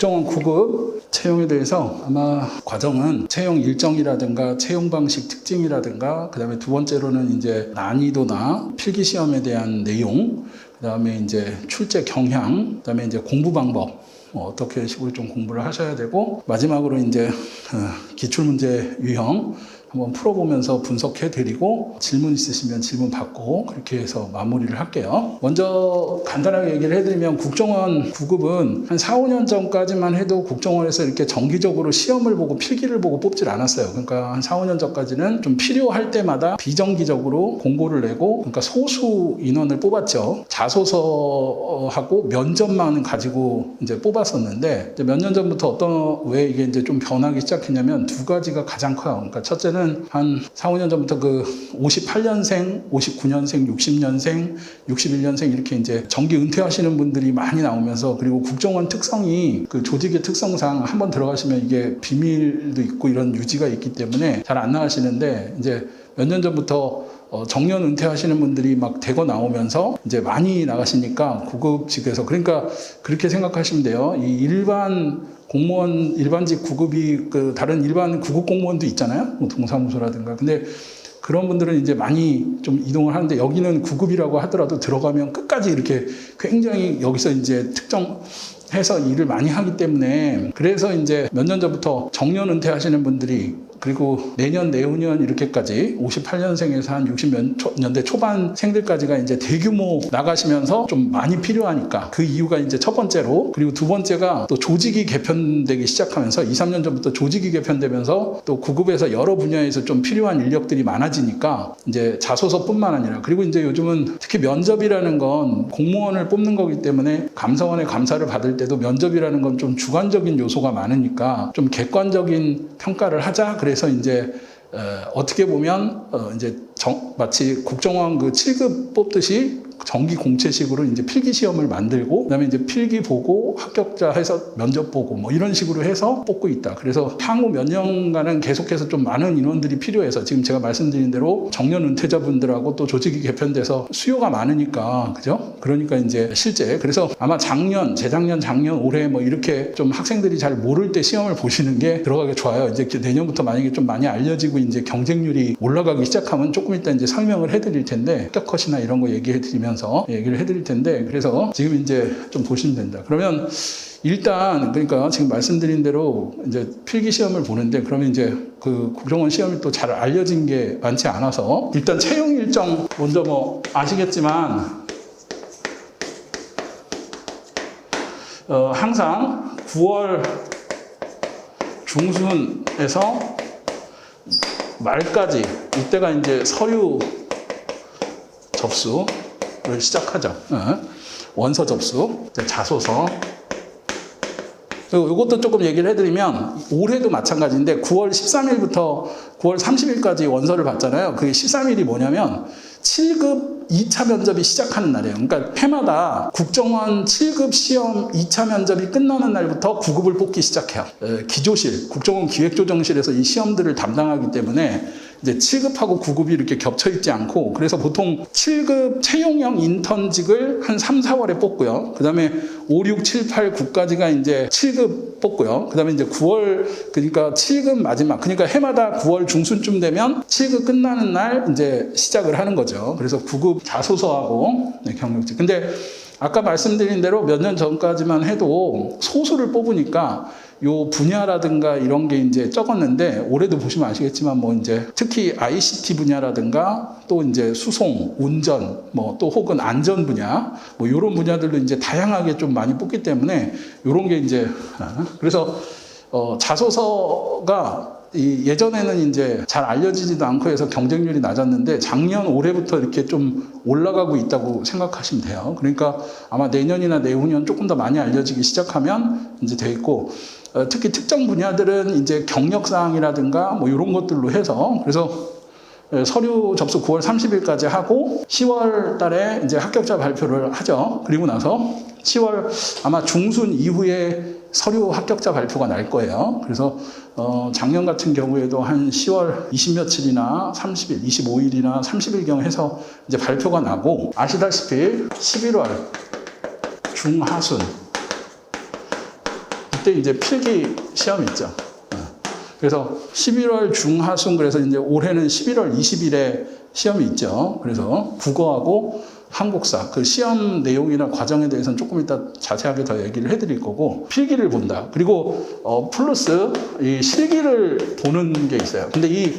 국정원 9급 채용에 대해서 아마 과정은 채용 일정이라든가 채용 방식 특징이라든가 그다음에 두 번째로는 이제 난이도나 필기 시험에 대한 내용, 그다음에 이제 출제 경향, 그다음에 이제 공부 방법 어떻게 식으로 좀 공부를 하셔야 되고 마지막으로 이제 기출문제 유형 한번 풀어보면서 분석해드리고 질문 있으시면 질문 받고 그렇게 해서 마무리를 할게요. 먼저 간단하게 얘기를 해드리면 국정원 9급은 한 4, 5년 전까지만 해도 국정원에서 이렇게 정기적으로 시험을 보고 필기를 보고 뽑질 않았어요. 그러니까 한 4, 5년 전까지는 좀 필요할 때마다 비정기적으로 공고를 내고 그러니까 소수 인원을 뽑았죠. 자소서하고 면접만 가지고 이제 뽑았었는데 몇 년 전부터 왜 이게 이제 좀 변하기 시작했냐면 두 가지가 가장 커요. 그러니까 첫째는 한 4, 5년 전부터 그 58년생, 59년생, 60년생, 61년생 이렇게 이제 정기 은퇴하시는 분들이 많이 나오면서 그리고 국정원 특성이 그 조직의 특성상 한번 들어가시면 이게 비밀도 있고 이런 유지가 있기 때문에 잘 안 나가시는데 이제 몇 년 전부터 정년 은퇴하시는 분들이 막 대거 나오면서 이제 많이 나가시니까 구급직에서 그러니까 그렇게 생각하시면 돼요. 이 일반 공무원 일반직 9급이 그 다른 일반 9급 공무원도 있잖아요. 뭐 동사무소라든가. 근데 그런 분들은 이제 많이 좀 이동을 하는데 여기는 9급이라고 하더라도 들어가면 끝까지 이렇게 굉장히 여기서 이제 특정해서 일을 많이 하기 때문에 그래서 이제 몇 년 전부터 정년 은퇴하시는 분들이 그리고 내년, 내후년 이렇게까지 58년생에서 한 60년대 초반생들까지가 이제 대규모 나가시면서 좀 많이 필요하니까 그 이유가 이제 첫 번째로 그리고 두 번째가 또 조직이 개편되기 시작하면서 2, 3년 전부터 조직이 개편되면서 또 9급에서 여러 분야에서 좀 필요한 인력들이 많아지니까 이제 자소서뿐만 아니라 그리고 이제 요즘은 특히 면접이라는 건 공무원을 뽑는 거기 때문에 감사원의 감사를 받을 때도 면접이라는 건 좀 주관적인 요소가 많으니까 좀 객관적인 평가를 하자. 그래서 이제 어떻게 보면 이제 마치 국정원 그 7급 뽑듯이 정기 공채식으로 이제 필기 시험을 만들고 그다음에 이제 필기 보고 합격자 해서 면접 보고 뭐 이런 식으로 해서 뽑고 있다. 그래서 향후 몇 년간은 계속해서 좀 많은 인원들이 필요해서 지금 제가 말씀드린 대로 정년 은퇴자분들하고 또 조직이 개편돼서 수요가 많으니까 그죠? 그러니까 이제 실제 그래서 아마 작년, 재작년, 작년, 올해 뭐 이렇게 좀 학생들이 잘 모를 때 시험을 보시는 게 들어가기 좋아요. 이제 내년부터 만약에 좀 많이 알려지고 이제 경쟁률이 올라가기 시작하면 조금 이따 이제 설명을 해드릴 텐데 합격컷이나 이런 거 얘기해드리면서 얘기를 해드릴 텐데 그래서 지금 이제 좀 보시면 된다. 그러면 일단 그러니까 지금 말씀드린 대로 이제 필기 시험을 보는데 그러면 이제 그 국정원 시험이 또 잘 알려진 게 많지 않아서 일단 채용 일정 먼저 뭐 아시겠지만 항상 9월 중순에서 말까지 이때가 이제 서류 접수를 시작하죠. 원서 접수, 자소서. 그리고 이것도 조금 얘기를 해드리면 올해도 마찬가지인데 9월 13일부터 9월 30일까지 원서를 받잖아요. 그게 13일이 뭐냐면 7급 2차 면접이 시작하는 날이에요. 그러니까 해마다 국정원 7급 시험 2차 면접이 끝나는 날부터 9급을 뽑기 시작해요. 기조실, 국정원 기획조정실에서 이 시험들을 담당하기 때문에 이제 7급하고 9급이 이렇게 겹쳐 있지 않고 그래서 보통 7급 채용형 인턴직을 한 3, 4월에 뽑고요. 그 다음에 5, 6, 7, 8, 9까지가 이제 7급 뽑고요. 그 다음에 이제 9월, 그러니까 7급 마지막, 그러니까 해마다 9월 중순쯤 되면 7급 끝나는 날 이제 시작을 하는 거죠. 그래서 9급 자소서하고 경력직. 근데 아까 말씀드린 대로 몇 년 전까지만 해도 소수를 뽑으니까 요 분야라든가 이런 게 이제 적었는데 올해도 보시면 아시겠지만 뭐 이제 특히 ICT 분야라든가 또 이제 수송, 운전 뭐 또 혹은 안전 분야 뭐 이런 분야들도 이제 다양하게 좀 많이 뽑기 때문에 이런 게 이제 그래서 자소서가 예전에는 이제 잘 알려지지도 않고 해서 경쟁률이 낮았는데 작년 올해부터 이렇게 좀 올라가고 있다고 생각하시면 돼요. 그러니까 아마 내년이나 내후년 조금 더 많이 알려지기 시작하면 이제 돼 있고 특히 특정 분야들은 이제 경력사항이라든가 뭐 이런 것들로 해서 그래서 서류 접수 9월 30일까지 하고 10월 달에 이제 합격자 발표를 하죠. 그리고 나서 10월 아마 중순 이후에 서류 합격자 발표가 날 거예요. 그래서 작년 같은 경우에도 한 10월 20며칠이나 30일, 25일이나 30일경 해서 이제 발표가 나고 아시다시피 11월 중하순 이때 이제 필기 시험이 있죠. 그래서 11월 중하순, 그래서 이제 올해는 11월 20일에 시험이 있죠. 그래서 국어하고 한국사, 그 시험 내용이나 과정에 대해서는 조금 이따 자세하게 더 얘기를 해드릴 거고, 필기를 본다. 그리고 플러스 이 실기를 보는 게 있어요. 근데 이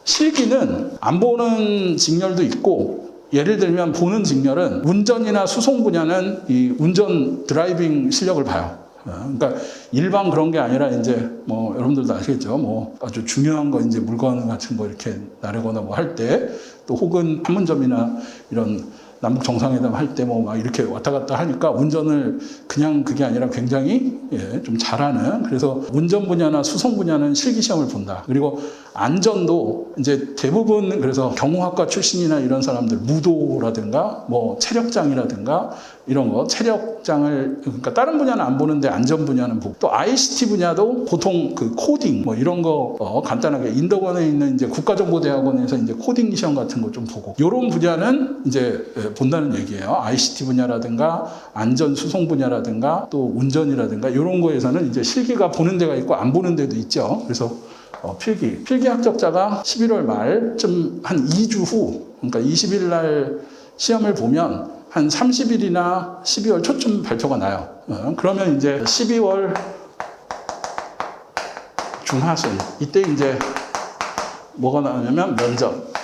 실기는 안 보는 직렬도 있고, 예를 들면 보는 직렬은 운전이나 수송 분야는 이 운전 드라이빙 실력을 봐요. 그러니까 일반 그런 게 아니라 이제 뭐 여러분들도 아시겠죠. 뭐 아주 중요한 거 이제 물건 같은 거 이렇게 나르거나 뭐 할 때, 또 혹은 판문점이나 이런 남북 정상회담 할 때 뭐 막 이렇게 왔다 갔다 하니까 운전을 그냥 그게 아니라 굉장히 좀 잘하는, 그래서 운전 분야나 수송 분야는 실기 시험을 본다. 그리고 안전도 이제 대부분 그래서 경호학과 출신이나 이런 사람들 무도라든가 뭐 체력장이라든가 이런 거, 체력장을, 그러니까 다른 분야는 안 보는데 안전 분야는 보고, 또 ICT 분야도 보통 그 코딩 뭐 이런 거 간단하게 인덕원에 있는 이제 국가정보대학원에서 이제 코딩 시험 같은 거 좀 보고, 이런 분야는 이제 본다는 얘기예요. ICT 분야라든가 안전 수송 분야라든가 또 운전이라든가 이런 거에서는 이제 실기가 보는 데가 있고 안 보는 데도 있죠. 그래서 필기 합격자가 11월 말쯤 한 2주 후, 그러니까 20일 날 시험을 보면 한 30일이나 12월 초쯤 발표가 나요. 그러면 이제 12월 중하순, 이때 이제 뭐가 나오냐면 면접.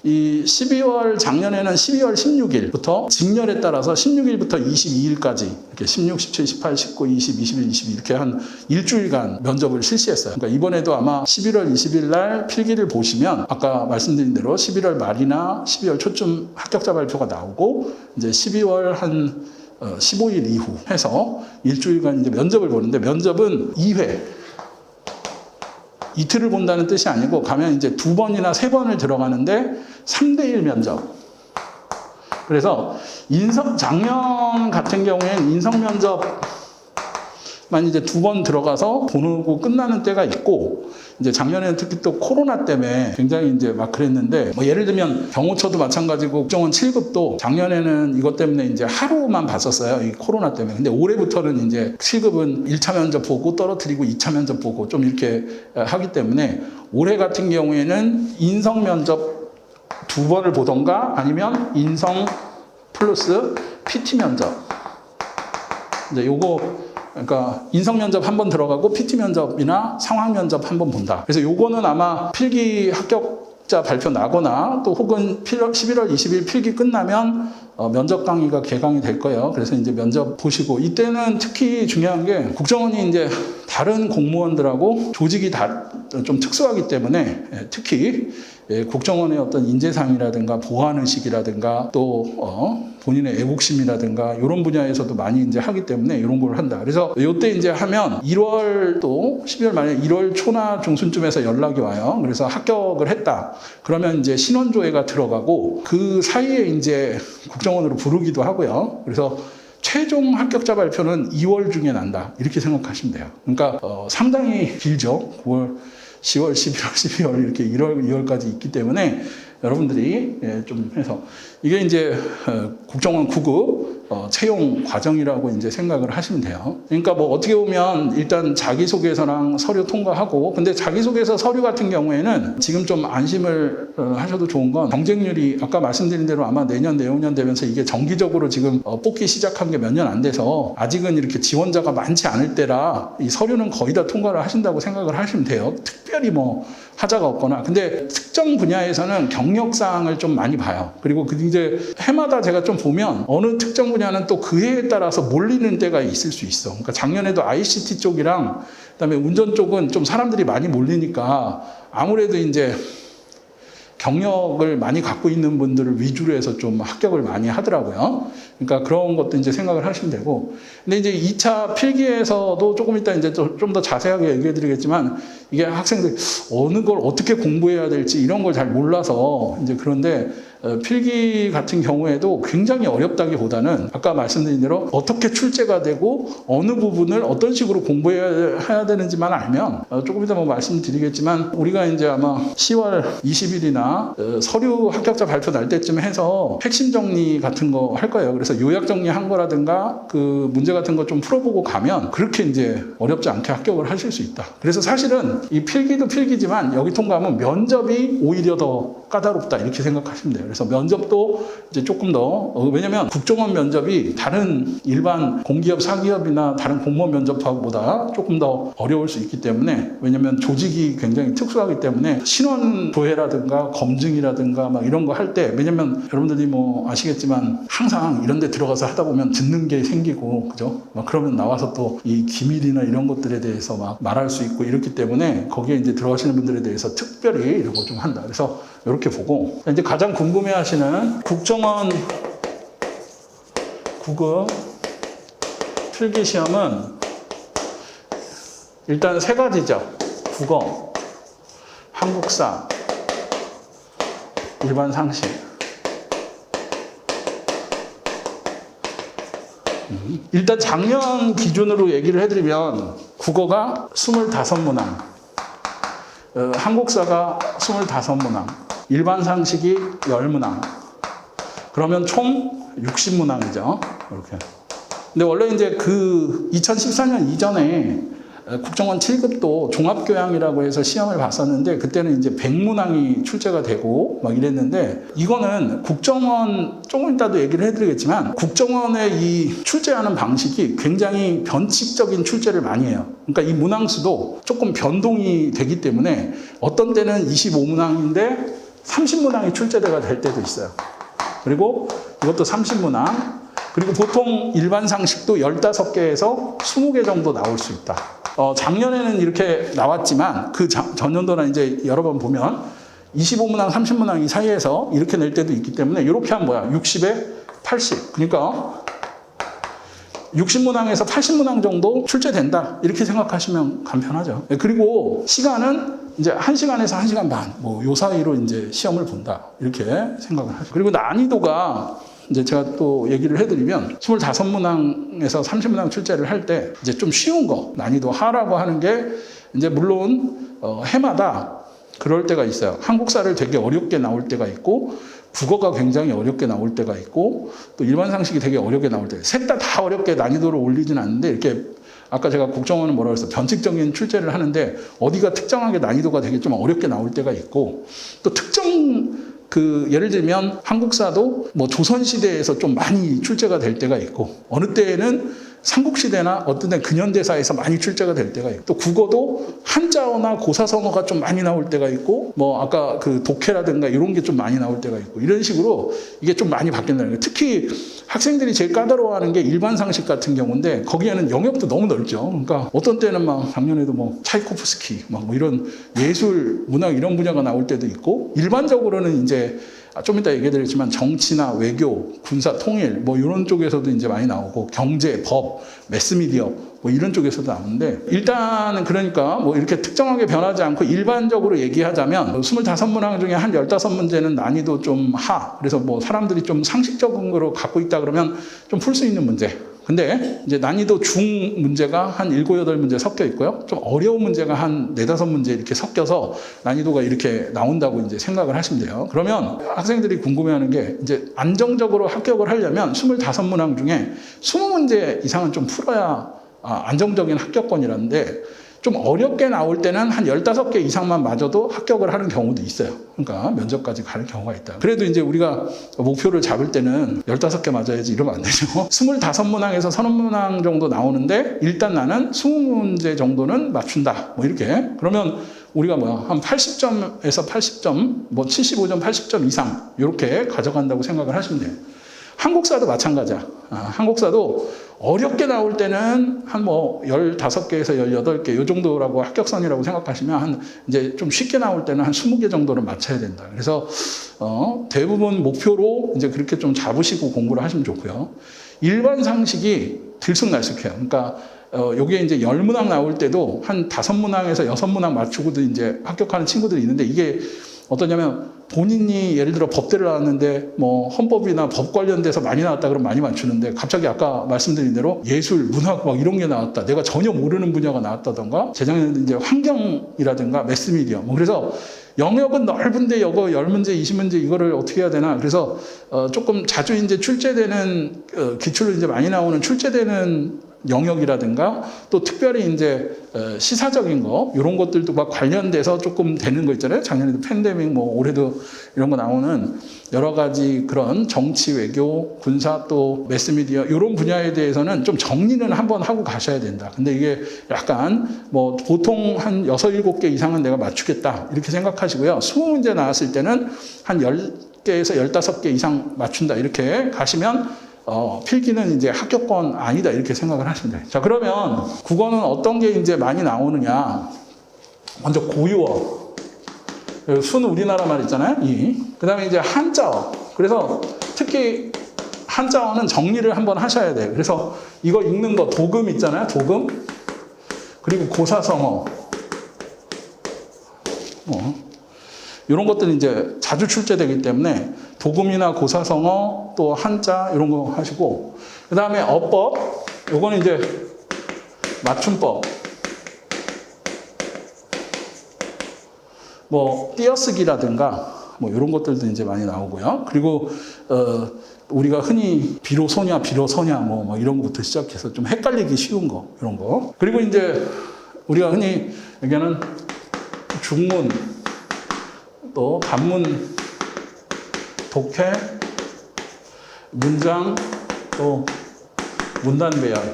이 12월, 작년에는 12월 16일부터 직렬에 따라서 16일부터 22일까지 이렇게 16, 17, 18, 19, 20, 21, 22 이렇게 한 일주일간 면접을 실시했어요. 그러니까 이번에도 아마 11월 20일 날 필기를 보시면 아까 말씀드린 대로 11월 말이나 12월 초쯤 합격자 발표가 나오고, 이제 12월 한 15일 이후 해서 일주일간 이제 면접을 보는데, 면접은 2회. 이틀을 본다는 뜻이 아니고 가면 이제 2번이나 3번을 들어가는데 3대1 면접. 그래서 작년 같은 경우에는 인성 면접만 이제 2번 들어가서 보고 끝나는 때가 있고, 이제 작년에는 특히 또 코로나 때문에 굉장히 이제 막 그랬는데, 뭐 예를 들면 경호처도 마찬가지고 국정원 7급도 작년에는 이것 때문에 이제 하루만 봤었어요. 이 코로나 때문에. 근데 올해부터는 이제 7급은 1차 면접 보고 떨어뜨리고 2차 면접 보고 좀 이렇게 하기 때문에, 올해 같은 경우에는 인성 면접 2번을 보던가 아니면 인성 플러스 PT 면접. 이제 요거, 그러니까 인성 면접 한 번 들어가고 PT 면접이나 상황 면접 한 번 본다. 그래서 요거는 아마 필기 합격자 발표 나거나 또 혹은 11월 20일 필기 끝나면 면접 강의가 개강이 될 거예요. 그래서 이제 면접 보시고, 이때는 특히 중요한 게 국정원이 이제 다른 공무원들하고 조직이 다 좀 특수하기 때문에 특히 국정원의 어떤 인재상이라든가 보안의식이라든가 또 본인의 애국심이라든가 이런 분야에서도 많이 이제 하기 때문에 이런 걸 한다. 그래서 이때 이제 하면 1월 또 12월 말에 1월 초나 중순쯤에서 연락이 와요. 그래서 합격을 했다. 그러면 이제 신원조회가 들어가고, 그 사이에 이제 국정원으로 부르기도 하고요. 그래서 최종 합격자 발표는 2월 중에 난다. 이렇게 생각하시면 돼요. 그러니까 상당히 길죠. 9월, 10월, 11월, 12월 이렇게 1월, 2월까지 있기 때문에 여러분들이 좀 해서, 이게 이제 국정원 9급 채용 과정이라고 이제 생각을 하시면 돼요. 그러니까 뭐 어떻게 보면 일단 자기소개서랑 서류 통과하고, 근데 자기소개서 서류 같은 경우에는 지금 좀 안심을 하셔도 좋은 건, 경쟁률이 아까 말씀드린 대로 아마 내년, 내후년 되면서 이게 정기적으로 지금 뽑기 시작한 게 몇 년 안 돼서 아직은 이렇게 지원자가 많지 않을 때라 이 서류는 거의 다 통과를 하신다고 생각을 하시면 돼요. 특별히 뭐 하자가 없거나. 근데 특정 분야에서는 경력사항을 좀 많이 봐요. 그리고 그 이제 해마다 제가 좀 보면 어느 특정 분야는 또 그 해에 따라서 몰리는 때가 있을 수 있어. 그러니까 작년에도 ICT 쪽이랑 그다음에 운전 쪽은 좀 사람들이 많이 몰리니까 아무래도 이제 경력을 많이 갖고 있는 분들을 위주로 해서 좀 합격을 많이 하더라고요. 그러니까 그런 것도 이제 생각을 하시면 되고. 근데 이제 2차 필기에서도 조금 이따 이제 좀 더 자세하게 얘기해 드리겠지만, 이게 학생들 어느 걸 어떻게 공부해야 될지 이런 걸 잘 몰라서 이제, 그런데 필기 같은 경우에도 굉장히 어렵다기보다는 아까 말씀드린 대로 어떻게 출제가 되고 어느 부분을 어떤 식으로 공부해야 되는지만 알면 조금 이따 뭐 말씀드리겠지만 우리가 이제 아마 10월 20일이나 서류 합격자 발표 날 때쯤 해서 핵심 정리 같은 거 할 거예요. 그래서 요약 정리한 거라든가 그 문제 같은 거 좀 풀어보고 가면 그렇게 이제 어렵지 않게 합격을 하실 수 있다. 그래서 사실은 이 필기도 필기지만 여기 통과하면 면접이 오히려 더 까다롭다 이렇게 생각하시면 돼요. 그래서 면접도 이제 조금 더 왜냐면 국정원 면접이 다른 일반 공기업, 사기업이나 다른 공무원 면접하고보다 조금 더 어려울 수 있기 때문에 왜냐면 조직이 굉장히 특수하기 때문에 신원 조회라든가 검증이라든가 막 이런 거 할 때 왜냐면 여러분들이 뭐 아시겠지만 항상 이런 데 들어가서 하다 보면 듣는 게 생기고 그죠? 막 그러면 나와서 또 이 기밀이나 이런 것들에 대해서 막 말할 수 있고 이렇기 때문에 거기에 이제 들어가시는 분들에 대해서 특별히 이런 거 좀 한다. 그래서 이렇게 보고 이제 가장 궁금해하시는 국정원 9급 필기 시험은 일단 세 가지죠. 국어, 한국사, 일반 상식. 일단 작년 기준으로 얘기를 해드리면 국어가 25문항, 한국사가 25문항, 일반 상식이 10문항. 그러면 총 60문항이죠. 이렇게. 근데 원래 이제 그 2014년 이전에 국정원 7급도 종합교양이라고 해서 시험을 봤었는데 그때는 이제 100문항이 출제가 되고 막 이랬는데 이거는 국정원 조금 이따도 얘기를 해드리겠지만 국정원의 이 출제하는 방식이 굉장히 변칙적인 출제를 많이 해요. 그러니까 이 문항수도 조금 변동이 되기 때문에 어떤 때는 25문항인데 30문항이 출제가 될 때도 있어요. 그리고 이것도 30문항. 그리고 보통 일반 상식도 15개에서 20개 정도 나올 수 있다. 작년에는 이렇게 나왔지만 그 전년도나 이제 여러 번 보면 25문항, 30문항 이 사이에서 이렇게 낼 때도 있기 때문에 이렇게 하면 뭐야? 60에 80. 그러니까 60문항에서 80문항 정도 출제된다. 이렇게 생각하시면 간편하죠. 그리고 시간은 이제 1시간에서 1시간 반. 뭐 요 사이로 이제 시험을 본다. 이렇게 생각을 하죠. 그리고 난이도가 이제 제가 또 얘기를 해드리면 25문항에서 30문항 출제를 할 때 이제 좀 쉬운 거 난이도 하라고 하는 게 이제 물론 해마다 그럴 때가 있어요. 한국사를 되게 어렵게 나올 때가 있고 국어가 굉장히 어렵게 나올 때가 있고 또 일반 상식이 되게 어렵게 나올 때 셋 다 어렵게 난이도를 올리진 않는데 이렇게 아까 제가 국정원은 뭐라고 했어요? 변칙적인 출제를 하는데 어디가 특정하게 난이도가 되게 좀 어렵게 나올 때가 있고 또 특정 예를 들면 한국사도 뭐 조선시대에서 좀 많이 출제가 될 때가 있고 어느 때에는 삼국시대나 어떤 때 근현대사에서 많이 출제가 될 때가 있고 또 국어도 한자어나 고사성어가 좀 많이 나올 때가 있고 뭐 아까 그 독해라든가 이런 게 좀 많이 나올 때가 있고 이런 식으로 이게 좀 많이 바뀐다는 거예요. 특히 학생들이 제일 까다로워하는 게 일반 상식 같은 경우인데 거기에는 영역도 너무 넓죠. 그러니까 어떤 때는 막 작년에도 뭐 차이코프스키 막 뭐 이런 예술, 문학 이런 분야가 나올 때도 있고 일반적으로는 이제 좀 이따 얘기해드리겠지만 정치나 외교, 군사 통일 뭐 이런 쪽에서도 이제 많이 나오고 경제, 법, 매스미디어 뭐 이런 쪽에서도 나오는데 일단은 그러니까 뭐 이렇게 특정하게 변하지 않고 일반적으로 얘기하자면 25문항 중에 한 15문제는 난이도 좀 하. 그래서 뭐 사람들이 좀 상식적인 거로 갖고 있다 그러면 좀 풀 수 있는 문제. 근데 이제 난이도 중 문제가 한 7, 8문제 섞여 있고요. 좀 어려운 문제가 한 4, 5문제 이렇게 섞여서 난이도가 이렇게 나온다고 이제 생각을 하시면 돼요. 그러면 학생들이 궁금해하는 게 이제 안정적으로 합격을 하려면 25문항 중에 20문제 이상은 좀 풀어야 안정적인 합격권이라는데 좀 어렵게 나올 때는 한 15개 이상만 맞아도 합격을 하는 경우도 있어요. 그러니까 면접까지 가는 경우가 있다. 그래도 이제 우리가 목표를 잡을 때는 15개 맞아야지 이러면 안 되죠. 25문항에서 30문항 정도 나오는데 일단 나는 20문제 정도는 맞춘다. 뭐 이렇게. 그러면 우리가 뭐야? 한 80점에서 80점, 뭐 75점, 80점 이상 이렇게 가져간다고 생각을 하시면 돼요. 한국사도 마찬가지야. 한국사도 어렵게 나올 때는 한 뭐 15개에서 18개 요 정도라고 합격선이라고 생각하시면 한 이제 좀 쉽게 나올 때는 한 20개 정도는 맞춰야 된다. 그래서 대부분 목표로 이제 그렇게 좀 잡으시고 공부를 하시면 좋고요. 일반 상식이 들쑥날쑥해요. 그러니까 여기에 이제 10문항 나올 때도 한 5문항에서 6문항 맞추고도 이제 합격하는 친구들이 있는데 이게 어떠냐면 본인이 예를 들어 법대를 나왔는데 뭐 헌법이나 법 관련돼서 많이 나왔다 그러면 많이 맞추는데 갑자기 아까 말씀드린 대로 예술, 문학 막 이런 게 나왔다. 내가 전혀 모르는 분야가 나왔다던가 재작년에 이제 환경이라든가 매스미디어 뭐 그래서 영역은 넓은데 이거 10문제, 20문제 이거를 어떻게 해야 되나. 그래서 조금 자주 이제 출제되는 기출로 이제 많이 나오는 출제되는 영역이라든가 또 특별히 이제 시사적인 거 이런 것들도 막 관련돼서 조금 되는 거 있잖아요. 작년에도 팬데믹 뭐 올해도 이런 거 나오는 여러 가지 그런 정치, 외교, 군사 또 매스미디어 이런 분야에 대해서는 좀 정리는 한번 하고 가셔야 된다. 근데 이게 약간 뭐 보통 한 6, 7개 이상은 내가 맞추겠다 이렇게 생각하시고요. 20문제 나왔을 때는 한 10개에서 15개 이상 맞춘다 이렇게 가시면 필기는 이제 합격권 아니다 이렇게 생각을 하시면 돼요. 자, 그러면 국어는 어떤 게 이제 많이 나오느냐. 먼저 고유어. 순 우리나라 말 있잖아요. 그 다음에 이제 한자어. 그래서 특히 한자어는 정리를 한번 하셔야 돼요. 그래서 이거 읽는 거 도금 있잖아요. 도금. 그리고 고사성어. 이런 것들은 이제 자주 출제되기 때문에 도금이나 고사성어 또 한자 이런 거 하시고 그 다음에 어법 요거는 이제 맞춤법 뭐 띄어쓰기라든가 뭐 이런 것들도 이제 많이 나오고요. 그리고 우리가 흔히 비로소냐 뭐 이런 것부터 시작해서 좀 헷갈리기 쉬운 거 이런 거 그리고 이제 우리가 흔히 얘기하는 중문 또 단문, 독해, 문장, 또 문단배열,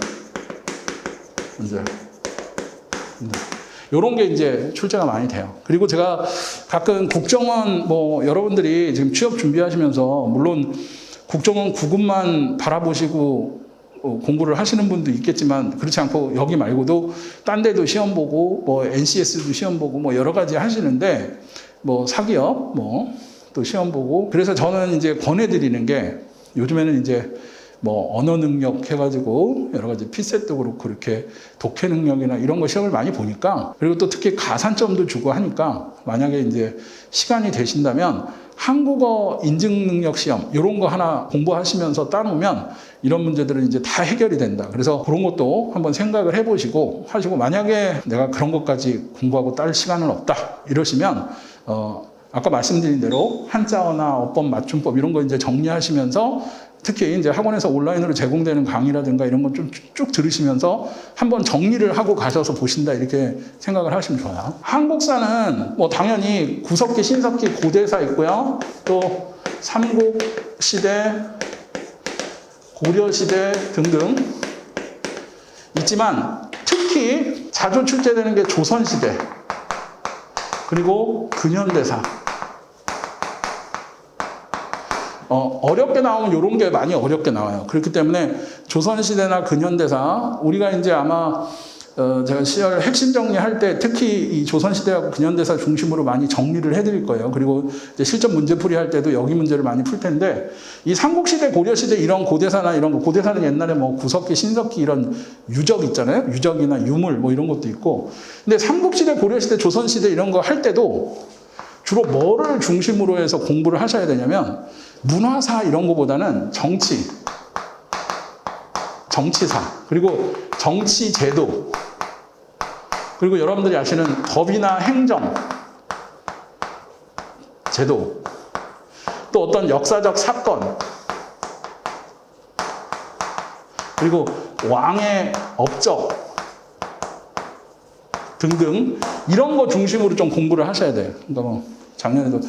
이런 게 이제 출제가 많이 돼요. 그리고 제가 가끔 국정원 뭐 여러분들이 지금 취업 준비하시면서 물론 국정원 9급만 바라보시고 공부를 하시는 분도 있겠지만 그렇지 않고 여기 말고도 딴 데도 시험 보고 뭐 NCS도 시험 보고 뭐 여러 가지 하시는데 뭐 사기업 뭐 또 시험 보고 그래서 저는 이제 권해드리는 게 요즘에는 이제 뭐 언어 능력 해가지고 여러 가지 피셋도 그렇고 이렇게 독해 능력이나 이런 거 시험을 많이 보니까 그리고 또 특히 가산점도 주고 하니까 만약에 이제 시간이 되신다면 한국어 인증 능력 시험 이런 거 하나 공부하시면서 따놓으면 이런 문제들은 이제 다 해결이 된다. 그래서 그런 것도 한번 생각을 해보시고 하시고 만약에 내가 그런 것까지 공부하고 딸 시간은 없다 이러시면 아까 말씀드린 대로 한자어나 어법, 맞춤법 이런 거 이제 정리하시면서 특히 이제 학원에서 온라인으로 제공되는 강의라든가 이런 거 좀 쭉 들으시면서 한번 정리를 하고 가셔서 보신다 이렇게 생각을 하시면 좋아요. 한국사는 뭐 당연히 구석기, 신석기, 고대사 있고요. 또 삼국시대, 고려시대 등등 있지만 특히 자주 출제되는 게 조선시대 그리고 근현대사 어렵게 나오면 이런 게 많이 어렵게 나와요. 그렇기 때문에 조선시대나 근현대사 우리가 이제 아마 제가 시열 핵심 정리할 때 특히 이 조선시대하고 근현대사 중심으로 많이 정리를 해드릴 거예요. 그리고 이제 실전 문제풀이 할 때도 여기 문제를 많이 풀 텐데 이 삼국시대, 고려시대 이런 고대사나 이런 거 고대사는 옛날에 뭐 구석기, 신석기 이런 유적 있잖아요. 유적이나 유물 뭐 이런 것도 있고 근데 삼국시대, 고려시대, 조선시대 이런 거 할 때도 주로 뭐를 중심으로 해서 공부를 하셔야 되냐면 문화사 이런 거보다는 정치사 그리고 정치제도 그리고 여러분들이 아시는 법이나 행정 제도 또 어떤 역사적 사건 그리고 왕의 업적 등등 이런 거 중심으로 좀 공부를 하셔야 돼요. 그러니까 뭐 작년에도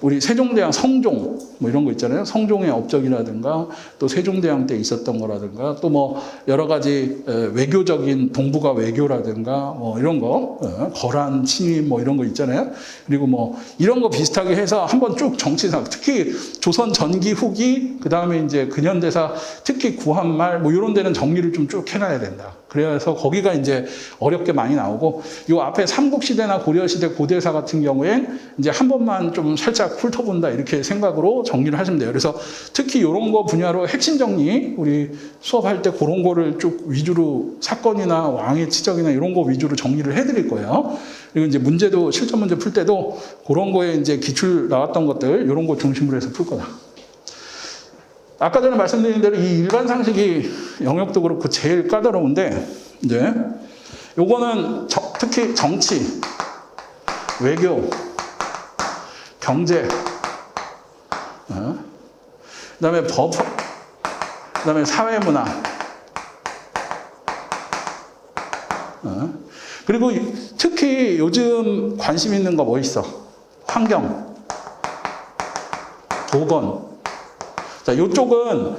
우리 세종대왕 성종 뭐 이런 거 있잖아요. 성종의 업적이라든가 또 세종대왕 때 있었던 거라든가 또 뭐 여러 가지 외교적인 동북아 외교라든가 뭐 이런 거 거란 침입 뭐 이런 거 있잖아요. 그리고 뭐 이런 거 비슷하게 해서 한번 쭉 정치사 특히 조선 전기 후기 그다음에 이제 근현대사 특히 구한말 뭐 이런 데는 정리를 좀 쭉 해놔야 된다. 그래서 거기가 이제 어렵게 많이 나오고, 요 앞에 삼국시대나 고려시대 고대사 같은 경우엔 이제 한 번만 좀 살짝 훑어본다 이렇게 생각으로 정리를 하시면 돼요. 그래서 특히 이런 거 분야로 핵심 정리, 우리 수업할 때 그런 거를 쭉 위주로 사건이나 왕의 치적이나 이런 거 위주로 정리를 해드릴 거예요. 그리고 이제 문제도 실전 문제 풀 때도 그런 거에 이제 기출 나왔던 것들 이런 거 중심으로 해서 풀 거다. 아까 전에 말씀드린 대로 이 일반 상식이 영역도 그렇고 제일 까다로운데, 이제 요거는 특히 정치, 외교, 경제, 그다음에 법, 그다음에 사회문화, 그리고 특히 요즘 관심 있는 거 뭐 있어? 환경, 보건. 자, 요쪽은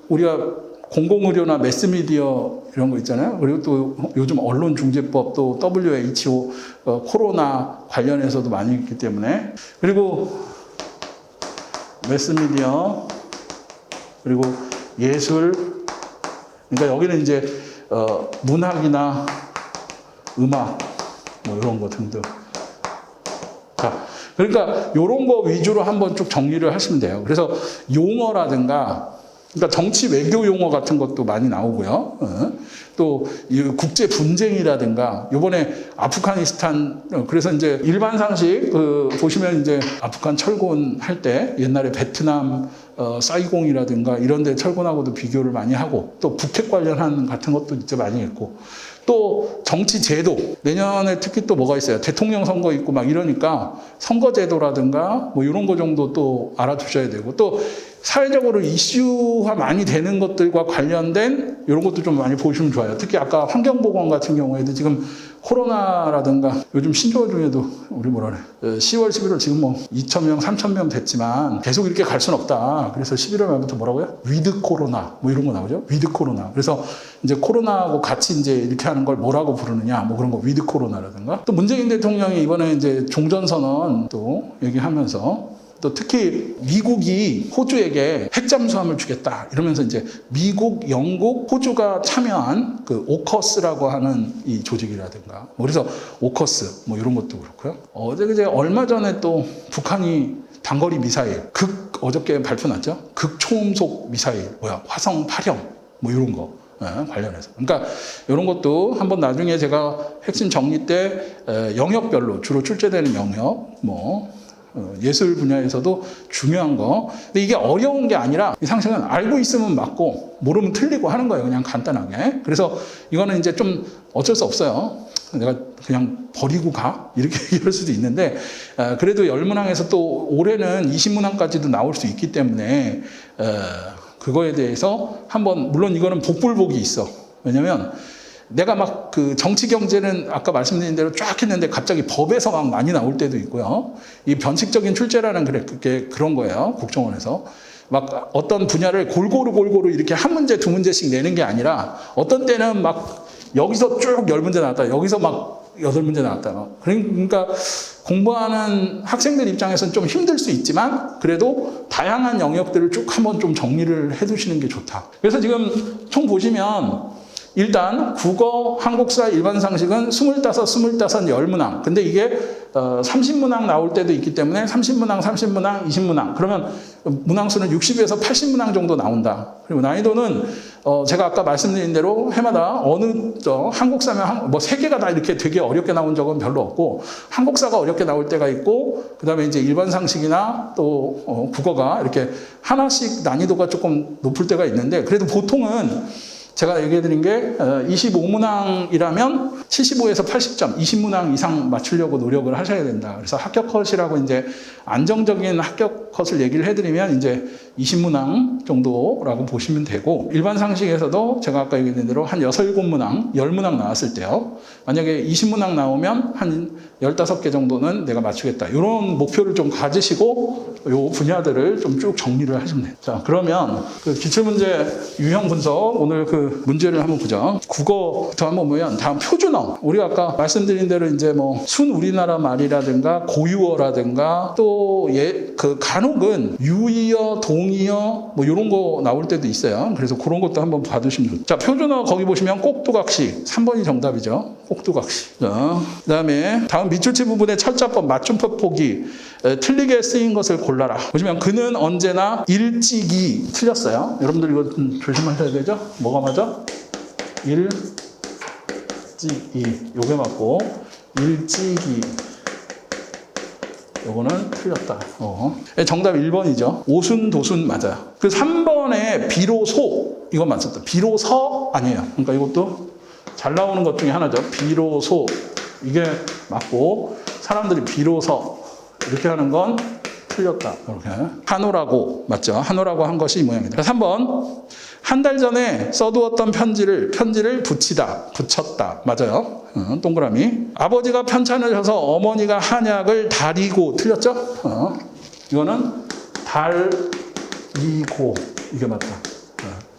우리가 공공의료나 매스미디어 이런 거 있잖아요. 그리고 또 요즘 언론중재법, 또 WHO 코로나 관련해서도 많이 있기 때문에. 그리고 매스미디어, 그리고 예술. 그러니까 여기는 이제 문학이나 음악 뭐 이런 거 등등. 자, 그러니까 이런 거 위주로 한번 쭉 정리를 하시면 돼요. 그래서 용어라든가, 그러니까 정치 외교 용어 같은 것도 많이 나오고요. 또 국제 분쟁이라든가, 이번에 아프가니스탄, 그래서 이제 일반 상식 보시면 이제 아프간 철군할 때 옛날에 베트남 사이공이라든가 이런 데 철군하고도 비교를 많이 하고, 또 북핵 관련한 같은 것도 이제 많이 있고, 또 정치 제도, 내년에 특히 또 뭐가 있어요? 대통령 선거 있고 막 이러니까 선거제도라든가 뭐 이런 거 정도 또 알아두셔야 되고, 또 사회적으로 이슈화 많이 되는 것들과 관련된 이런 것도 좀 많이 보시면 좋아요. 특히 아까 환경보건 같은 경우에도 지금 코로나라든가 요즘 신조어 중에도 우리 뭐라 그래, 10월, 11월 지금 뭐 2,000명, 3,000명 됐지만 계속 이렇게 갈 수는 없다. 그래서 11월 말부터 뭐라고요? 위드 코로나 뭐 이런 거 나오죠. 위드 코로나. 그래서 이제 코로나하고 같이 이제 이렇게 하는 걸 뭐라고 부르느냐, 뭐 그런 거 위드 코로나라든가. 또 문재인 대통령이 이번에 이제 종전선언 또 얘기하면서, 또 특히 미국이 호주에게 핵잠수함을 주겠다 이러면서 이제 미국, 영국, 호주가 참여한 그 오커스라고 하는 이 조직이라든가, 그래서 오커스 뭐 이런 것도 그렇고요. 어제 얼마 전에 또 북한이 단거리 미사일 어저께 발표 났죠. 극초음속 미사일 화성 8형 뭐 이런 거 관련해서. 그러니까 이런 것도 한번 나중에 제가 핵심 정리 때 영역별로 주로 출제되는 영역, 뭐 예술 분야에서도 중요한 거. 근데 이게 어려운 게 아니라 이 상식은 알고 있으면 맞고 모르면 틀리고 하는 거예요. 그냥 간단하게. 그래서 이거는 이제 좀 어쩔 수 없어요. 내가 그냥 버리고 가? 이렇게 얘기할 수도 있는데, 그래도 10문항에서 또 올해는 20문항까지도 나올 수 있기 때문에 그거에 대해서 한번, 물론 이거는 복불복이 있어. 왜냐면 내가 막 그 정치 경제는 아까 말씀드린 대로 쫙 했는데 갑자기 법에서 막 많이 나올 때도 있고요. 이 변칙적인 출제라는 그게 그런 거예요. 국정원에서. 막 어떤 분야를 골고루 이렇게 한 문제, 두 문제씩 내는 게 아니라 어떤 때는 막 여기서 쭉 10문제 나왔다. 여기서 막 8문제 나왔다. 그러니까 공부하는 학생들 입장에서는 좀 힘들 수 있지만 그래도 다양한 영역들을 쭉 한번 좀 정리를 해 두시는 게 좋다. 그래서 지금 총 보시면 일단 국어, 한국사, 일반상식은 25, 10문항. 근데 이게 30문항 나올 때도 있기 때문에 30문항, 30문항, 20문항. 그러면 문항수는 60에서 80문항 정도 나온다. 그리고 난이도는 제가 아까 말씀드린 대로 해마다 한국사면 뭐 3개가 다 이렇게 되게 어렵게 나온 적은 별로 없고, 한국사가 어렵게 나올 때가 있고, 그 다음에 이제 일반상식이나 또 국어가 이렇게 하나씩 난이도가 조금 높을 때가 있는데, 그래도 보통은 제가 얘기해 드린 게 25문항이라면 75에서 80점, 20문항 이상 맞추려고 노력을 하셔야 된다. 그래서 합격 컷이라고 이제 안정적인 합격 컷을 얘기를 해드리면 이제 20문항 정도라고 보시면 되고, 일반 상식에서도 제가 아까 얘기했던 대로 한 6, 7문항, 10문항 나왔을 때요. 만약에 20문항 나오면 한 15개 정도는 내가 맞추겠다. 이런 목표를 좀 가지시고 요 분야들을 좀 쭉 정리를 하시면 돼요. 자, 그러면 그 기출문제 유형 분석, 오늘 그 문제를 한번 보죠. 국어부터 한번 보면 다음 표준어. 우리가 아까 말씀드린 대로 이제 뭐 순 우리나라 말이라든가 고유어라든가 또 그 간 간혹은 유의어, 동의어 뭐 이런 거 나올 때도 있어요. 그래서 그런 것도 한번 봐두시면 좋죠. 자, 표준어 거기 보시면 꼭두각시 3번이 정답이죠. 꼭두각시. 자, 그다음에 다음 밑줄치 부분의 철자법 맞춤법 보기 틀리게 쓰인 것을 골라라. 보시면 그는 언제나 일찍이 틀렸어요. 여러분들 이거 좀 조심하셔야 되죠. 뭐가 맞아? 일찍이 요게 맞고 일찍이 요거는 틀렸다. 정답 1번이죠. 오순도순 맞아요. 그 3번에 비로소 이거 맞았다. 비로서 아니에요. 그러니까 이것도 잘 나오는 것 중에 하나죠. 비로소 이게 맞고 사람들이 비로소 이렇게 하는 건 틀렸다. 이렇게 한우라고 맞죠. 한우라고 한 것이 이 모양입니다. 3번 한 달 전에 써두었던 편지를 붙였다. 맞아요. 동그라미. 아버지가 편찮으셔서 어머니가 한약을 다리고 틀렸죠? 이거는 달이고 이게 맞다.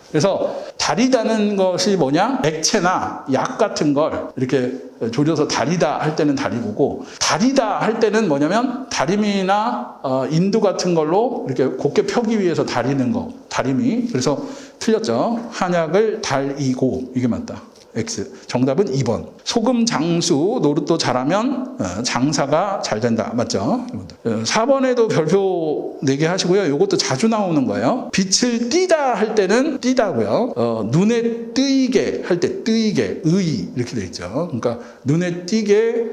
그래서 다리다는 것이 뭐냐? 액체나 약 같은 걸 이렇게 졸여서 다리다 할 때는 다리고고 다리다 할 때는 뭐냐면 다리미나 인두 같은 걸로 이렇게 곱게 펴기 위해서 다리는 거. 다리미. 그래서 틀렸죠. 한약을 달이고 이게 맞다. X. 정답은 2번. 소금 장수 노릇도 잘하면 장사가 잘 된다. 맞죠? 4번에도 별표 4개 하시고요. 이것도 자주 나오는 거예요. 빛을 띠다 할 때는 띠다고요. 눈에 뜨이게 할 때 뜨이게 의 이렇게 돼 있죠. 그러니까 눈에 띄게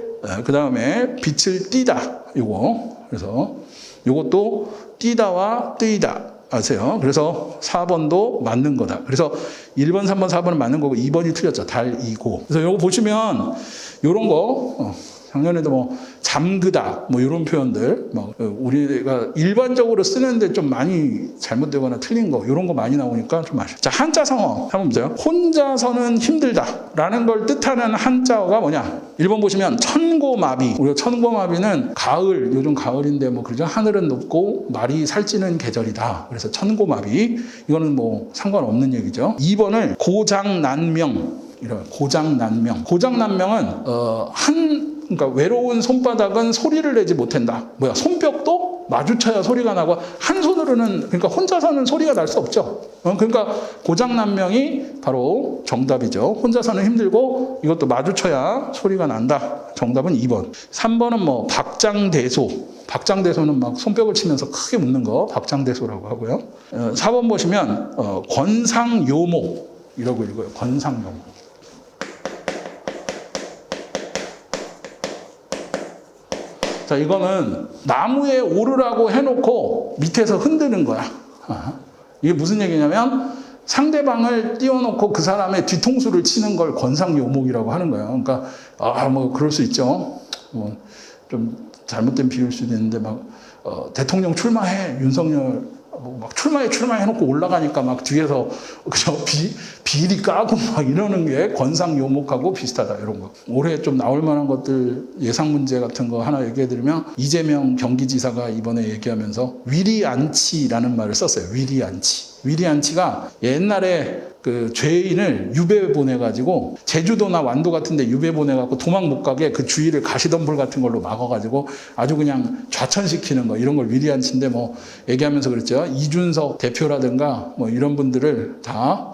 그 다음에 빛을 띠다 요거. 그래서 요것도 띠다와 뜨이다. 아세요? 그래서 4번도 맞는 거다. 그래서 1번, 3번, 4번은 맞는 거고 2번이 틀렸죠. 달이고. 그래서 요거 보시면 요런 거 작년에도 뭐 잠그다 뭐 이런 표현들 뭐 우리가 일반적으로 쓰는데 좀 많이 잘못되거나 틀린 거 이런 거 많이 나오니까 좀 아쉬워. 자, 한자 성어 한번 보세요. 혼자서는 힘들다라는 걸 뜻하는 한자어가 뭐냐? 1번 보시면 천고마비. 우리가 천고마비는 가을, 요즘 가을인데 뭐 그러죠. 하늘은 높고 말이 살찌는 계절이다. 그래서 천고마비. 이거는 뭐 상관없는 얘기죠. 2번을 고장난명. 이런 고장난명. 고장난명은 그러니까 외로운 손바닥은 소리를 내지 못한다. 뭐야? 손뼉도 마주쳐야 소리가 나고 한 손으로는 그러니까 혼자서는 소리가 날 수 없죠. 그러니까 고장난명이 바로 정답이죠. 혼자서는 힘들고 이것도 마주쳐야 소리가 난다. 정답은 2번. 3번은 뭐 박장대소. 박장대소는 막 손뼉을 치면서 크게 묻는 거 박장대소라고 하고요. 4번 보시면 권상요모 이라고 읽어요. 권상요모. 자, 이거는 나무에 오르라고 해놓고 밑에서 흔드는 거야. 이게 무슨 얘기냐면 상대방을 띄워놓고 그 사람의 뒤통수를 치는 걸 권상요목이라고 하는 거예요. 그러니까 뭐 그럴 수 있죠. 뭐 좀 잘못된 비유일 수도 있는데 막 대통령 출마해 윤석열 막 출마해놓고 올라가니까 막 뒤에서 그저 비리 까고 막 이러는 게 권상요목하고 비슷하다 이런 거. 올해 좀 나올 만한 것들 예상 문제 같은 거 하나 얘기해드리면 이재명 경기지사가 이번에 얘기하면서 위리안치라는 말을 썼어요. 위리안치. 위리안치가 옛날에 그 죄인을 유배 보내가지고 제주도나 완도 같은데 유배 보내갖고 도망 못 가게 그 주위를 가시덤불 같은 걸로 막아가지고 아주 그냥 좌천시키는 거 이런 걸 위리안치인데 뭐 얘기하면서 그랬죠. 이준석 대표라든가 뭐 이런 분들을 다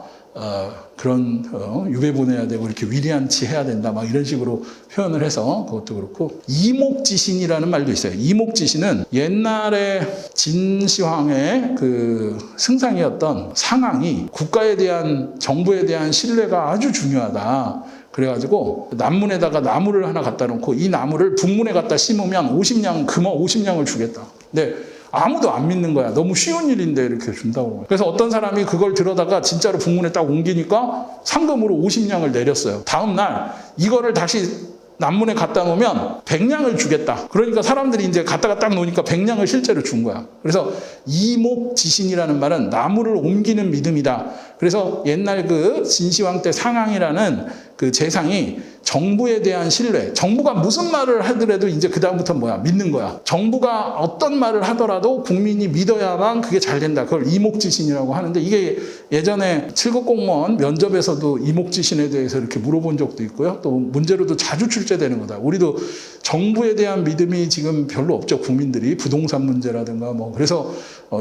그런 유배 보내야 되고 이렇게 위리안치 해야 된다 막 이런 식으로 표현을 해서 그것도 그렇고 이목지신이라는 말도 있어요. 이목지신은 옛날에 진시황의 그 승상이었던 상황이 국가에 대한 정부에 대한 신뢰가 아주 중요하다. 그래가지고 남문에다가 나무를 하나 갖다 놓고 이 나무를 북문에 갖다 심으면 50냥 금어 50냥을 주겠다. 근데 아무도 안 믿는 거야. 너무 쉬운 일인데 이렇게 준다고. 그래서 어떤 사람이 그걸 들어다가 진짜로 북문에 딱 옮기니까 상금으로 50냥을 내렸어요. 다음 날 이거를 다시 남문에 갖다 놓으면 100냥을 주겠다. 그러니까 사람들이 이제 갖다가 딱 놓으니까 100냥을 실제로 준 거야. 그래서 이목지신이라는 말은 나무를 옮기는 믿음이다 그래서 옛날 그 진시황 때 상항이라는 그 재상이 정부에 대한 신뢰, 정부가 무슨 말을 하더라도 이제 그다음부터 뭐야? 믿는 거야. 정부가 어떤 말을 하더라도 국민이 믿어야만 그게 잘 된다. 그걸 이목지신이라고 하는데, 이게 예전에 7급 공무원 면접에서도 이목지신에 대해서 이렇게 물어본 적도 있고요. 또 문제로도 자주 출제되는 거다. 우리도 정부에 대한 믿음이 지금 별로 없죠. 국민들이 부동산 문제라든가 뭐. 그래서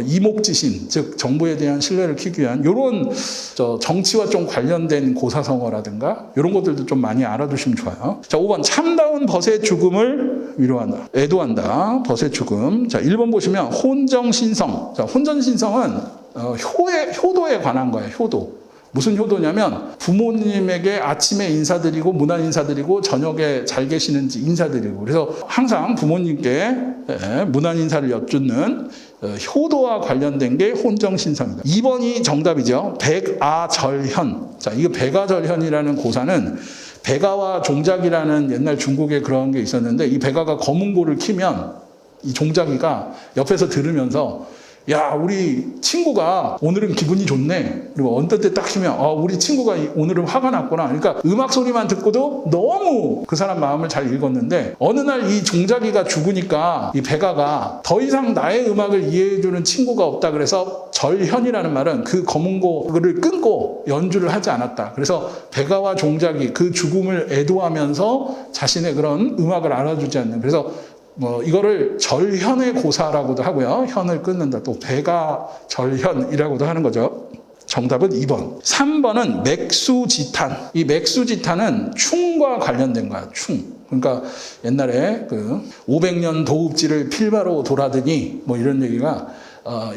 이목지신, 즉 정부에 대한 신뢰를 키우기 위한 이런 정치와 좀 관련된 고사성어라든가 이런 것들도 좀 많이 알아두시면 좋아요. 자, 5번 참다운 벗의 죽음을 위로한다, 애도한다. 벗의 죽음. 자, 1번 보시면 혼정신성. 자, 혼정신성은 효도에 관한 거예요. 효도. 무슨 효도냐면 부모님에게 아침에 인사드리고 문안 인사드리고 저녁에 잘 계시는지 인사드리고, 그래서 항상 부모님께 문안 인사를 여쭙는 효도와 관련된 게 혼정신성이다. 2번이 정답이죠. 백아절현. 자, 이거 백아절현이라는 고사는 백아와 종자기라는 옛날 중국에 그런 게 있었는데, 이 백아가 검은고를 키면 이 종자기가 옆에서 들으면서 야, 우리 친구가 오늘은 기분이 좋네. 그리고 어떤 때 딱 키면 우리 친구가 오늘은 화가 났구나. 그러니까 음악 소리만 듣고도 너무 그 사람 마음을 잘 읽었는데, 어느 날 이 종자기가 죽으니까 이 백아가 더 이상 나의 음악을 이해해주는 친구가 없다. 그래서 절현이라는 말은 그 검은고를 끊고 연주를 하지 않았다. 그래서 백아와 종자기 그 죽음을 애도하면서 자신의 그런 음악을 알아주지 않는, 그래서 이거를 절현의 고사라고도 하고요. 현을 끊는다. 또 백아절현이라고도 하는 거죠. 정답은 2번. 3번은 맥수지탄. 이 맥수지탄은 충과 관련된 거야. 충. 그러니까 옛날에 그 500년 도읍지를 필바로 돌아드니 뭐 이런 얘기가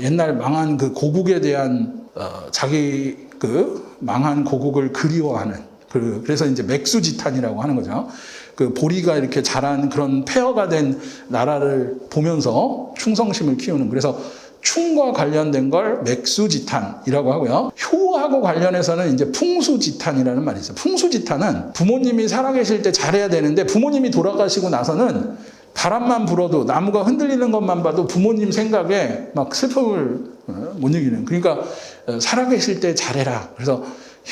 옛날 망한 그 고국에 대한 자기 그 망한 고국을 그리워하는, 그래서 이제 맥수지탄이라고 하는 거죠. 그 보리가 이렇게 자란 그런 폐허가 된 나라를 보면서 충성심을 키우는, 그래서 충과 관련된 걸 맥수지탄이라고 하고요. 효하고 관련해서는 이제 풍수지탄이라는 말이 있어요. 풍수지탄은 부모님이 살아계실 때 잘해야 되는데 부모님이 돌아가시고 나서는 바람만 불어도 나무가 흔들리는 것만 봐도 부모님 생각에 막 슬픔을 못 이기는, 그러니까 살아계실 때 잘해라. 그래서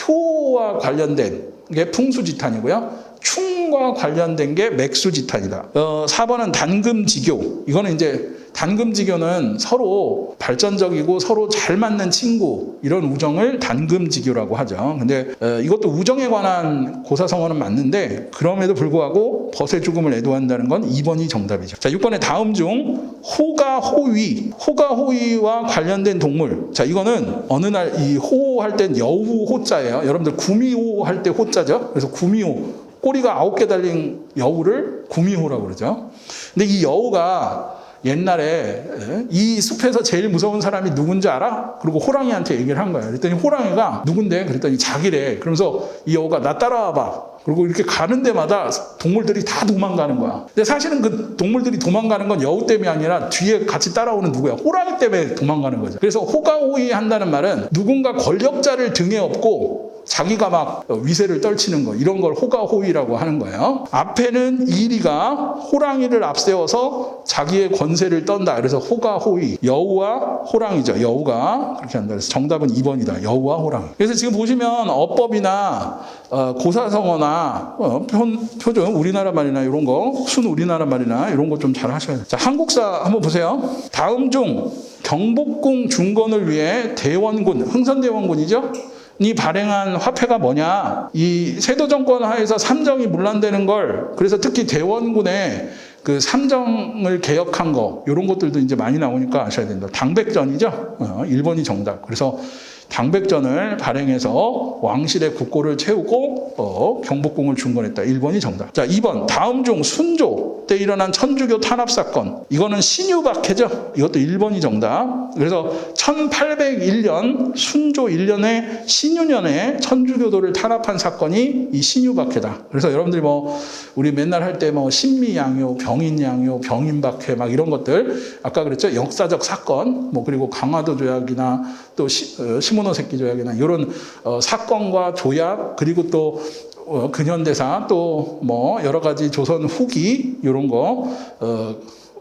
효와 관련된 게 풍수지탄이고요. 충과 관련된 게 맥수지탄이다. 4번은 단금지교. 이거는 이제 단금지교는 서로 발전적이고 서로 잘 맞는 친구, 이런 우정을 단금지교라고 하죠. 근데 이것도 우정에 관한 고사성어는 맞는데, 그럼에도 불구하고 벗의 죽음을 애도한다는 건 2번이 정답이죠. 자, 6번에 다음 중 호가호위. 호가호위와 관련된 동물. 자, 이거는 어느 날 이 호할 땐 여우 호자예요. 여러분들 구미호 할 때 호자죠. 그래서 구미호, 꼬리가 9개 달린 여우를 구미호라고 그러죠. 근데 이 여우가 옛날에 이 숲에서 제일 무서운 사람이 누군지 알아? 그리고 호랑이한테 얘기를 한 거예요. 그랬더니 호랑이가 누군데? 그랬더니 자기래. 그러면서 이 여우가 나 따라와봐. 그리고 이렇게 가는 데마다 동물들이 다 도망가는 거야. 근데 사실은 그 동물들이 도망가는 건 여우 때문이 아니라 뒤에 같이 따라오는 누구야? 호랑이 때문에 도망가는 거죠. 그래서 호가호위 한다는 말은 누군가 권력자를 등에 업고 자기가 막 위세를 떨치는 거, 이런 걸 호가호위라고 하는 거예요. 앞에는 이리가 호랑이를 앞세워서 자기의 권세를 떤다. 그래서 호가호위. 여우와 호랑이죠. 여우가 그렇게 한다. 그래서 정답은 2번이다. 여우와 호랑이. 그래서 지금 보시면 어법이나 고사성어나 표준 우리나라 말이나 이런 거, 순 우리나라 말이나 이런 거 좀 잘 하셔야 돼요. 자, 한국사 한번 보세요. 다음 중 경복궁 중건을 위해 대원군, 흥선대원군이죠? 이 발행한 화폐가 뭐냐? 이 세도 정권 하에서 삼정이 문란되는 걸, 그래서 특히 대원군의 그 삼정을 개혁한 거, 이런 것들도 이제 많이 나오니까 아셔야 된다. 당백전이죠? 1번이 정답. 그래서 당백전을 발행해서 왕실의 국고를 채우고 경복궁을 중건했다. 1번이 정답. 자, 2번. 다음 중 순조 때 일어난 천주교 탄압 사건. 이거는 신유박해죠. 이것도 1번이 정답. 그래서 1801년 순조 1년에 신유년에 천주교도를 탄압한 사건이 이 신유박해다. 그래서 여러분들이 우리 맨날 할 때 신미양요, 병인양요, 병인박해 막 이런 것들, 아까 그랬죠. 역사적 사건, 그리고 강화도 조약이나 또 시모노세키 조약이나 이런 사건과 조약, 그리고 또 근현대사, 또 여러 가지 조선 후기 이런 거,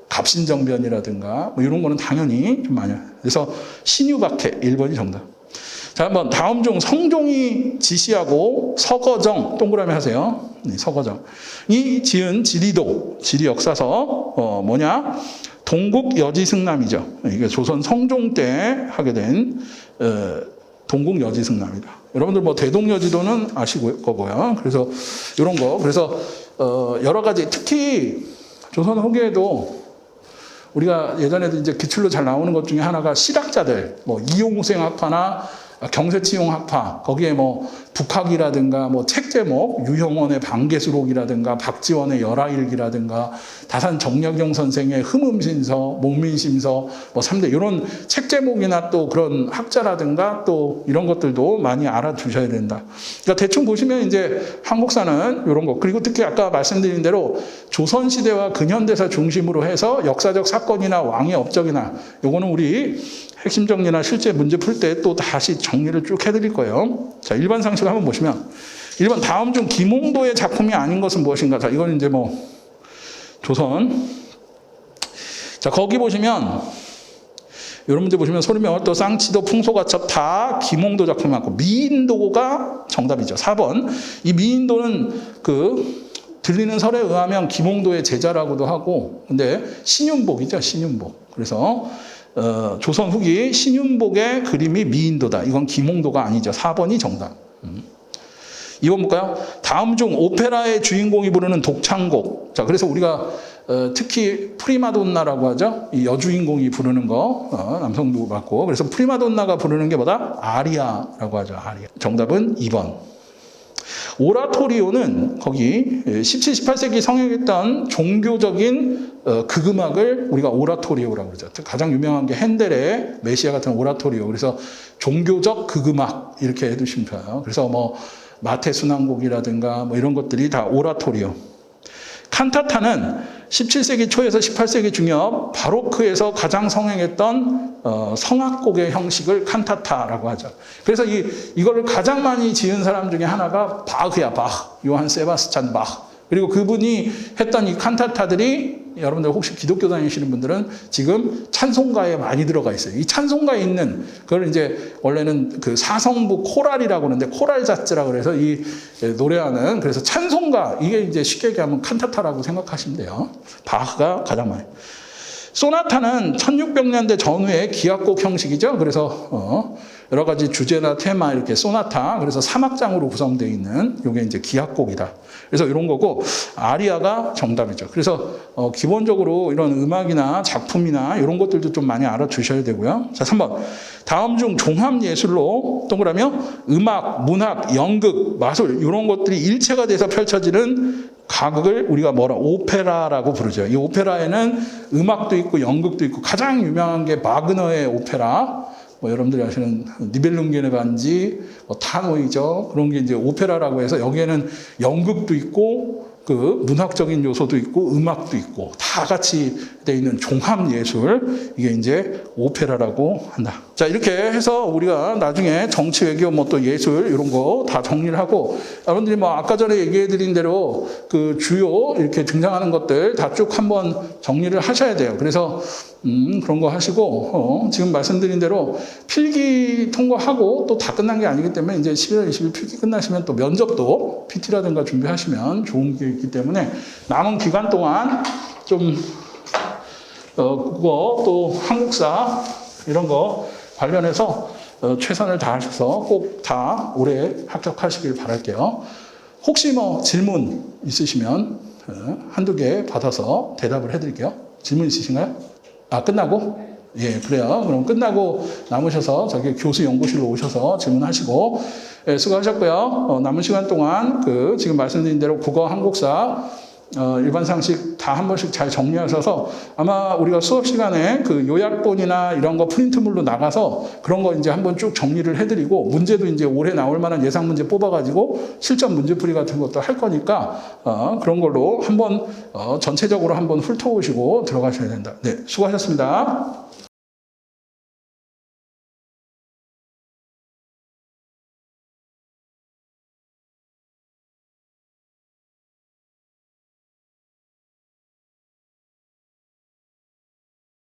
갑신정변이라든가 이런 거는 당연히 좀 많이. 그래서 신유박해 1번이 정답. 자, 한번 다음 중 성종이 지시하고 서거정 동그라미 하세요. 네, 서거정이 지은 지리도, 지리 역사서 뭐냐? 동국 여지승남이죠. 이게 조선 성종 때 하게 된 동국 여지승남이다. 여러분들 뭐 대동여지도는 아실 거고요. 그래서 이런 거, 그래서 여러 가지, 특히 조선 후기에도 우리가 예전에도 이제 기출로 잘 나오는 것 중에 하나가 실학자들, 뭐 이용생 학파나 경세치용 학파, 거기에 뭐 북학이라든가 뭐 책 제목, 유형원의 방개수록이라든가 박지원의 열하일기라든가 다산 정약용 선생의 흠음신서, 목민심서, 뭐 3대 이런 책 제목이나 또 그런 학자라든가 또 이런 것들도 많이 알아두셔야 된다. 그러니까 대충 보시면 이제 한국사는 이런 거, 그리고 특히 아까 말씀드린 대로 조선시대와 근현대사 중심으로 해서 역사적 사건이나 왕의 업적이나 요거는 우리 핵심 정리나 실제 문제 풀 때 또 다시 정리를 쭉 해드릴 거예요. 자, 일반 상식을 한번 보시면 1번 다음 중 김홍도의 작품이 아닌 것은 무엇인가? 자, 이건 이제 뭐 조선. 자, 거기 보시면 이런 문제 보시면 소리명월도 쌍치도 풍소가첩 다 김홍도 작품이 많고 미인도가 정답이죠. 4번. 이 미인도는 들리는 설에 의하면 김홍도의 제자라고도 하고, 근데 신윤복이죠. 신윤복. 그래서 조선 후기 신윤복의 그림이 미인도다. 이건 김홍도가 아니죠. 4번이 정답. 2번 볼까요? 다음 중 오페라의 주인공이 부르는 독창곡. 자, 그래서 우리가 특히 프리마돈나라고 하죠. 이 여주인공이 부르는 거, 남성도 맞고. 그래서 프리마돈나가 부르는 게 뭐다? 아리아라고 하죠. 아리아. 정답은 2번. 오라토리오는 거기 17, 18세기 성행했던 종교적인 극음악을 우리가 오라토리오라고 그러죠. 가장 유명한 게 핸델의 메시아 같은 오라토리오. 그래서 종교적 극음악 이렇게 해두시면 좋아요. 그래서 뭐 마태 순환곡이라든가 뭐 이런 것들이 다 오라토리오. 칸타타는 17세기 초에서 18세기 중엽 바로크에서 가장 성행했던 성악곡의 형식을 칸타타라고 하죠. 그래서 이거를 가장 많이 지은 사람 중에 하나가 바흐야, 바흐. 요한 세바스찬 바흐. 그리고 그분이 했던 이 칸타타들이 여러분들 혹시 기독교 다니시는 분들은 지금 찬송가에 많이 들어가 있어요. 이 찬송가에 있는 그걸 이제 원래는 그 사성부 코랄이라고 하는데 코랄 자츠라고 그래서 이 노래하는 그래서 찬송가 이게 이제 쉽게 얘기하면 칸타타라고 생각하시면 돼요. 바흐가 가장 많이. 소나타는 1600년대 전후의 기악곡 형식이죠. 그래서 여러 가지 주제나 테마 이렇게 소나타 그래서 3악장으로 구성되어 있는 이게 이제 기악곡이다. 그래서 이런 거고 아리아가 정답이죠. 그래서 기본적으로 이런 음악이나 작품이나 이런 것들도 좀 많이 알아두셔야 되고요. 자, 3번. 다음 중 종합예술로 동그라며 음악, 문학, 연극, 마술 이런 것들이 일체가 돼서 펼쳐지는 가극을 우리가 오페라라고 부르죠. 이 오페라에는 음악도 있고 연극도 있고 가장 유명한 게 바그너의 오페라. 뭐 여러분들이 아시는 니벨룽겐의 반지, 타노이죠. 그런 게 이제 오페라라고 해서 여기에는 연극도 있고 그 문학적인 요소도 있고 음악도 있고 다 같이 되어 있는 종합 예술 이게 이제 오페라라고 한다. 자, 이렇게 해서 우리가 나중에 정치 외교 뭐 또 예술 이런 거 다 정리를 하고 여러분들이 뭐 아까 전에 얘기해 드린 대로 그 주요 이렇게 등장하는 것들 다 쭉 한번 정리를 하셔야 돼요. 그래서 그런 거 하시고 지금 말씀드린 대로 필기 통과하고 또 다 끝난 게 아니기 때문에 이제 11월 20일 필기 끝나시면 또 면접도 PT라든가 준비하시면 좋은 게 있기 때문에 남은 기간 동안 좀 국어 또 한국사 이런 거 관련해서 최선을 다하셔서 꼭 다 올해 합격하시길 바랄게요. 혹시 뭐 질문 있으시면 한두 개 받아서 대답을 해드릴게요. 질문 있으신가요? 아, 끝나고? 예, 그래요. 그럼 끝나고 남으셔서 저기 교수 연구실로 오셔서 질문하시고, 예, 수고하셨고요. 남은 시간 동안 지금 말씀드린 대로 국어, 한국사, 일반 상식 다 한 번씩 잘 정리하셔서 아마 우리가 수업 시간에 그 요약본이나 이런 거 프린트물로 나가서 그런 거 이제 한번 쭉 정리를 해드리고 문제도 이제 올해 나올 만한 예상 문제 뽑아가지고 실전 문제풀이 같은 것도 할 거니까 그런 걸로 한번 전체적으로 한번 훑어보시고 들어가셔야 된다. 네, 수고하셨습니다.